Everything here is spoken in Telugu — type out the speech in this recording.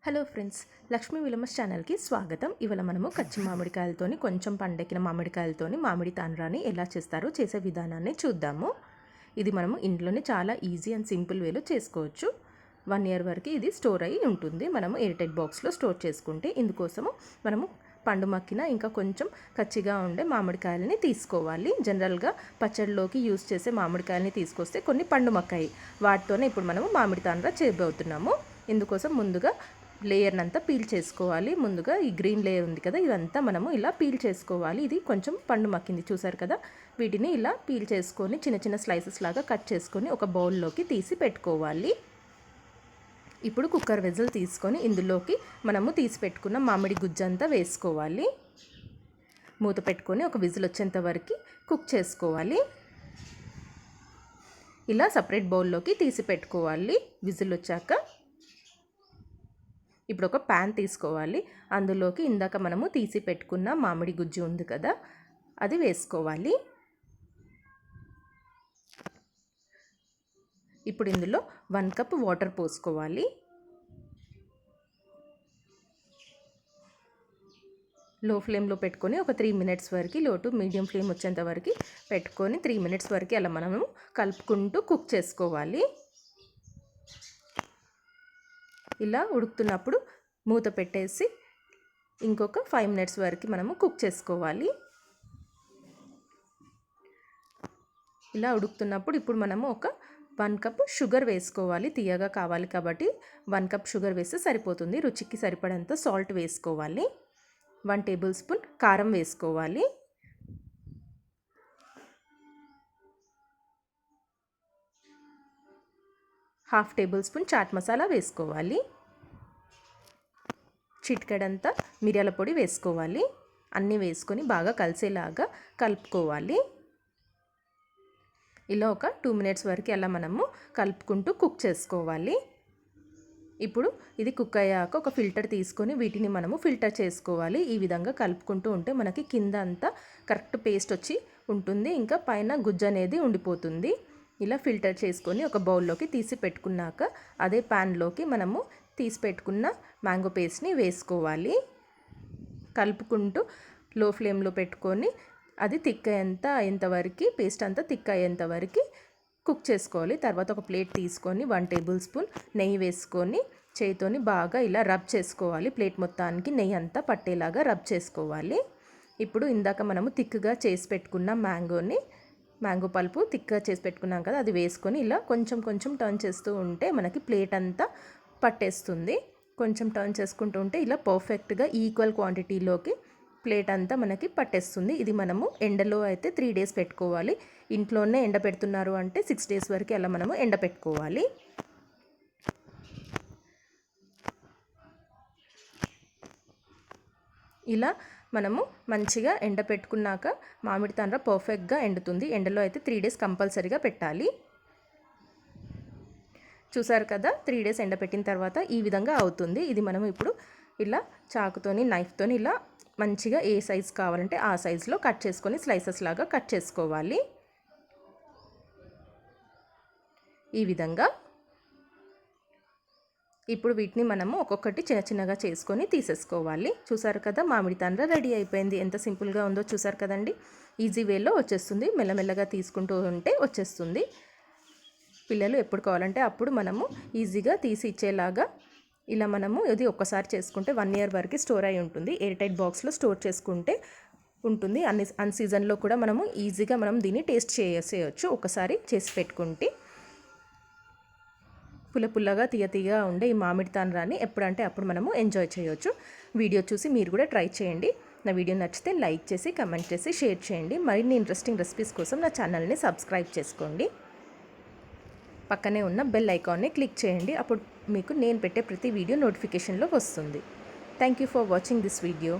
హలో ఫ్రెండ్స్, లక్ష్మీ విలమస్ ఛానల్కి స్వాగతం. ఇవాళ మనము కచ్చి మామిడికాయలతోని కొంచెం పండెక్కిన మామిడికాయలతోని మామిడి తాండ్రాని ఎలా చేస్తారో చేసే విధానాన్ని చూద్దాము. ఇది మనము ఇంట్లోనే చాలా ఈజీ అండ్ సింపుల్ వేలో చేసుకోవచ్చు. 1 year వరకు ఇది స్టోర్ అయ్యి ఉంటుంది. మనము ఎయిర్టైట్ బాక్స్లో స్టోర్ చేసుకుంటే ఇందుకోసము మనము పండు మక్కిన ఇంకా కొంచెం కచ్చిగా ఉండే మామిడికాయలని తీసుకోవాలి. జనరల్గా పచ్చడిలోకి యూజ్ చేసే మామిడికాయలని తీసుకొస్తే కొన్ని పండు మక్కాయి, వాటితోనే ఇప్పుడు మనము మామిడి తాండ్రా చేయబోతున్నాము. ఇందుకోసం ముందుగా లేయర్ని అంతా పీల్ చేసుకోవాలి. ముందుగా ఈ గ్రీన్ లేయర్ ఉంది కదా, ఇదంతా మనము ఇలా పీల్ చేసుకోవాలి. ఇది కొంచెం పండు మక్కింది చూసారు కదా, వీటిని ఇలా పీల్ చేసుకొని చిన్న చిన్న స్లైసెస్ లాగా కట్ చేసుకొని ఒక బౌల్లోకి తీసి పెట్టుకోవాలి. ఇప్పుడు కుక్కర్ వెజల్ తీసుకొని ఇందులోకి మనము తీసి పెట్టుకున్న మామిడి గుజ్జంతా వేసుకోవాలి. మూత పెట్టుకొని ఒక విజిల్ వచ్చేంత వరకు కుక్ చేసుకోవాలి. ఇలా సపరేట్ బౌల్లోకి తీసి పెట్టుకోవాలి. విజిల్ వచ్చాక ఇప్పుడు ఒక ప్యాన్ తీసుకోవాలి. అందులోకి ఇందాక మనము తీసి పెట్టుకున్న మామిడి గుజ్జు ఉంది కదా, అది వేసుకోవాలి. ఇప్పుడు ఇందులో 1 cup వాటర్ పోసుకోవాలి. లో ఫ్లేమ్లో పెట్టుకొని ఒక 3 minutes వరకు, లో టు మీడియం ఫ్లేమ్ వచ్చేంత వరకు పెట్టుకొని 3 minutes వరకు అలా మనము కలుపుకుంటూ కుక్ చేసుకోవాలి. ఇలా ఉడుకుతున్నప్పుడు మూత పెట్టేసి ఇంకొక 5 minutes వరకు మనము కుక్ చేసుకోవాలి. ఇలా ఉడుకుతున్నప్పుడు ఇప్పుడు మనము ఒక 1 cup షుగర్ వేసుకోవాలి. తీయగా కావాలి కాబట్టి 1 cup షుగర్ వేస్తే సరిపోతుంది. రుచికి సరిపడంత సాల్ట్ వేసుకోవాలి. 1 tablespoon కారం వేసుకోవాలి. ½ tablespoon చాట్ మసాలా వేసుకోవాలి. చిటికెడంతా మిరియాల పొడి వేసుకోవాలి. అన్నీ వేసుకొని బాగా కలిసేలాగా కలుపుకోవాలి. ఇలా ఒక 2 minutes వరకు అలా మనము కలుపుకుంటూ కుక్ చేసుకోవాలి. ఇప్పుడు ఇది కుక్ అయ్యాక ఒక ఫిల్టర్ తీసుకొని వీటిని మనము ఫిల్టర్ చేసుకోవాలి. ఈ విధంగా కలుపుకుంటూ ఉంటే మనకి కింద అంతా కరెక్ట్ పేస్ట్ వచ్చి ఉంటుంది, ఇంకా పైన గుజ్జు అనేది ఉండిపోతుంది. ఇలా ఫిల్టర్ చేసుకొని ఒక బౌల్లోకి తీసి పెట్టుకున్నాక అదే ప్యాన్లోకి మనము తీసి పెట్టుకున్న మ్యాంగో పేస్ట్ని వేసుకోవాలి. కలుపుకుంటూ లో ఫ్లేమ్లో పెట్టుకొని అది థిక్ అయ్యేంతవరకు, పేస్ట్ అంతా థిక్ అయ్యేంతవరకు కుక్ చేసుకోవాలి. తర్వాత ఒక ప్లేట్ తీసుకొని 1 tablespoon నెయ్యి వేసుకొని చేతితోని బాగా ఇలా రబ్ చేసుకోవాలి. ప్లేట్ మొత్తానికి నెయ్యి అంతా పట్టేలాగా రబ్ చేసుకోవాలి. ఇప్పుడు ఇందాక మనము థిక్గా చేసి పెట్టుకున్న మ్యాంగో పల్పు థిక్గా చేసి పెట్టుకున్నాం కదా, అది వేసుకొని ఇలా కొంచెం కొంచెం టర్న్ చేస్తూ ఉంటే మనకి ప్లేట్ అంతా పట్టేస్తుంది. కొంచెం టర్న్ చేసుకుంటూ ఉంటే ఇలా పర్ఫెక్ట్గా ఈక్వల్ క్వాంటిటీలోకి ప్లేట్ అంతా మనకి పట్టేస్తుంది. ఇది మనము ఎండలో అయితే 3 days పెట్టుకోవాలి. ఇంట్లోనే ఎండ పెడుతున్నారు అంటే 6 days వరకు అలా మనము ఎండ పెట్టుకోవాలి. ఇలా మనము మంచిగా ఎండ పెట్టుకున్నాక మామిడి తాండ్ర పర్ఫెక్ట్గా ఎండుతుంది. ఎండలో అయితే 3 days కంపల్సరీగా పెట్టాలి. చూసారు కదా, 3 days ఎండపెట్టిన తర్వాత ఈ విధంగా అవుతుంది. ఇది మనం ఇప్పుడు ఇలా చాకుతోని నైఫ్తోని ఇలా మంచిగా ఏ సైజ్ కావాలంటే ఆ సైజులో కట్ చేసుకొని స్లైసెస్ లాగా కట్ చేసుకోవాలి. ఈ విధంగా ఇప్పుడు వీటిని మనము ఒక్కొక్కటి చిన్న చిన్నగా చేసుకొని తీసేసుకోవాలి. చూసారు కదా, మామిడి తాండ్ర రెడీ అయిపోయింది. ఎంత సింపుల్గా ఉందో చూసారు కదండి. ఈజీ వేలో వచ్చేస్తుంది. మెల్లమెల్లగా తీసుకుంటూ ఉంటే వచ్చేస్తుంది. పిల్లలు ఎప్పుడు కావాలంటే అప్పుడు మనము ఈజీగా తీసి ఇచ్చేలాగా ఇలా మనము ఇది ఒక్కసారి చేసుకుంటే 1 year వరకు స్టోర్ అయి ఉంటుంది. ఎయిర్ టైట్ బాక్స్లో స్టోర్ చేసుకుంటే ఉంటుంది. అన్ సీజన్లో కూడా మనము ఈజీగా మనం దీన్ని టేస్ట్ చేసేయచ్చు ఒకసారి చేసి పెట్టుకుంటే. పుల్లగా తీయగా ఉండే ఈ మామిడి తాండ్రాని ఎప్పుడంటే అప్పుడు మనము ఎంజాయ్ చేయొచ్చు. వీడియో చూసి మీరు కూడా ట్రై చేయండి. నా వీడియో నచ్చితే లైక్ చేసి, కమెంట్ చేసి, షేర్ చేయండి. మరిన్ని ఇంట్రెస్టింగ్ రెసిపీస్ కోసం నా ఛానల్ని సబ్స్క్రైబ్ చేసుకోండి. పక్కనే ఉన్న బెల్ ఐకాన్ని క్లిక్ చేయండి. అప్పుడు మీకు నేను పెట్టే ప్రతి వీడియో నోటిఫికేషన్లో వస్తుంది. Thank you for watching this video.